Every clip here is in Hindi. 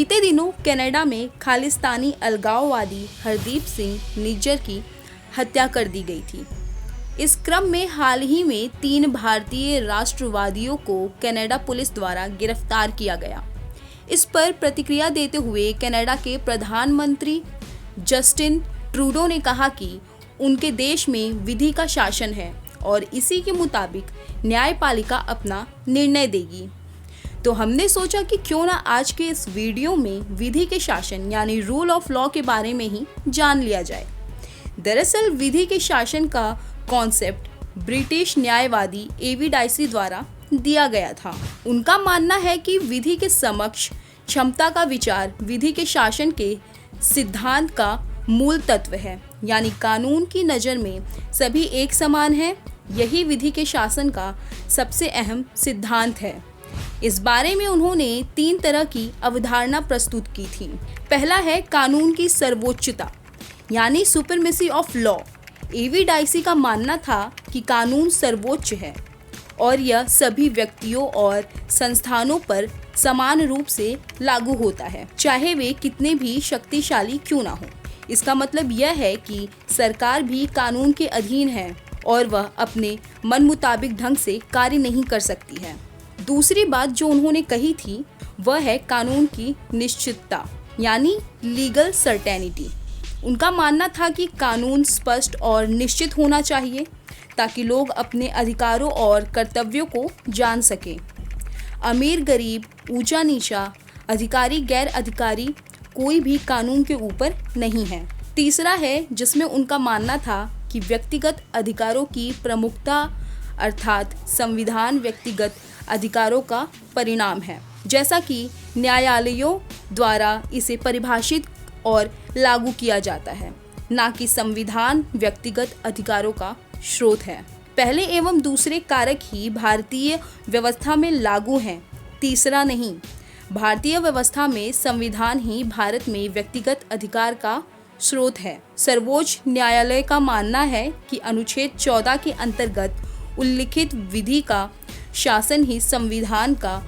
बीते दिनों कनाडा में खालिस्तानी अलगाववादी हरदीप सिंह निज्जर की हत्या कर दी गई थी। इस क्रम में हाल ही में 3 भारतीय राष्ट्रवादियों को कनाडा पुलिस द्वारा गिरफ्तार किया गया। इस पर प्रतिक्रिया देते हुए कनाडा के प्रधानमंत्री जस्टिन ट्रूडो ने कहा कि उनके देश में विधि का शासन है और इसी के मुताबिक न्यायपालिका अपना निर्णय देगी। तो हमने सोचा कि क्यों ना आज के इस वीडियो में विधि के शासन यानी रूल ऑफ लॉ के बारे में ही जान लिया जाए। दरअसल विधि के शासन का कॉन्सेप्ट ब्रिटिश न्यायवादी एवी डाइसी द्वारा दिया गया था। उनका मानना है कि विधि के समक्ष क्षमता का विचार विधि के शासन के सिद्धांत का मूल तत्व है, यानी कानून की नज़र में सभी एक समान है। यही विधि के शासन का सबसे अहम सिद्धांत है। इस बारे में उन्होंने 3 तरह की अवधारणा प्रस्तुत की थी। पहला है कानून की सर्वोच्चता यानी supremacy of law. A V Dicey का मानना था कि कानून सर्वोच्च है और यह सभी व्यक्तियों और संस्थानों पर समान रूप से लागू होता है, चाहे वे कितने भी शक्तिशाली क्यों ना हो। इसका मतलब यह है कि सरकार भी कानून के अधीन है और वह अपने मन मुताबिक ढंग से कार्य नहीं कर सकती है। दूसरी बात जो उन्होंने कही थी वह है कानून की निश्चितता यानी लीगल सर्टेनिटी। उनका मानना था कि कानून स्पष्ट और निश्चित होना चाहिए ताकि लोग अपने अधिकारों और कर्तव्यों को जान सकें। अमीर गरीब, ऊंचा नीचा, अधिकारी गैर अधिकारी कोई भी कानून के ऊपर नहीं है। तीसरा है जिसमें उनका मानना था कि व्यक्तिगत अधिकारों की प्रमुखता अर्थात संविधान व्यक्तिगत अधिकारों का परिणाम है, जैसा कि न्यायालयों द्वारा इसे परिभाषित और लागू किया जाता है, ना कि संविधान व्यक्तिगत अधिकारों का स्रोत है। पहले एवं दूसरे कारक ही भारतीय व्यवस्था में लागू हैं, तीसरा नहीं। भारतीय व्यवस्था में संविधान ही भारत में व्यक्तिगत अधिकार का स्रोत है। सर्वोच्च न्यायालय का मानना है कि अनुच्छेद 14 के अंतर्गत उल्लिखित विधि का शासन ही संविधान का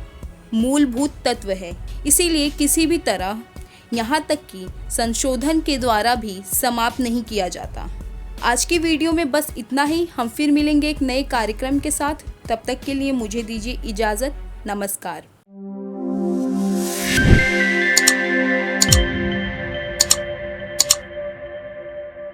मूलभूत तत्व है। इसीलिए किसी भी तरह यहाँ तक कि संशोधन के द्वारा भी समाप्त नहीं किया जाता। आज की वीडियो में बस इतना ही। हम फिर मिलेंगे एक नए कार्यक्रम के साथ। तब तक के लिए मुझे दीजिए इजाज़त। नमस्कार।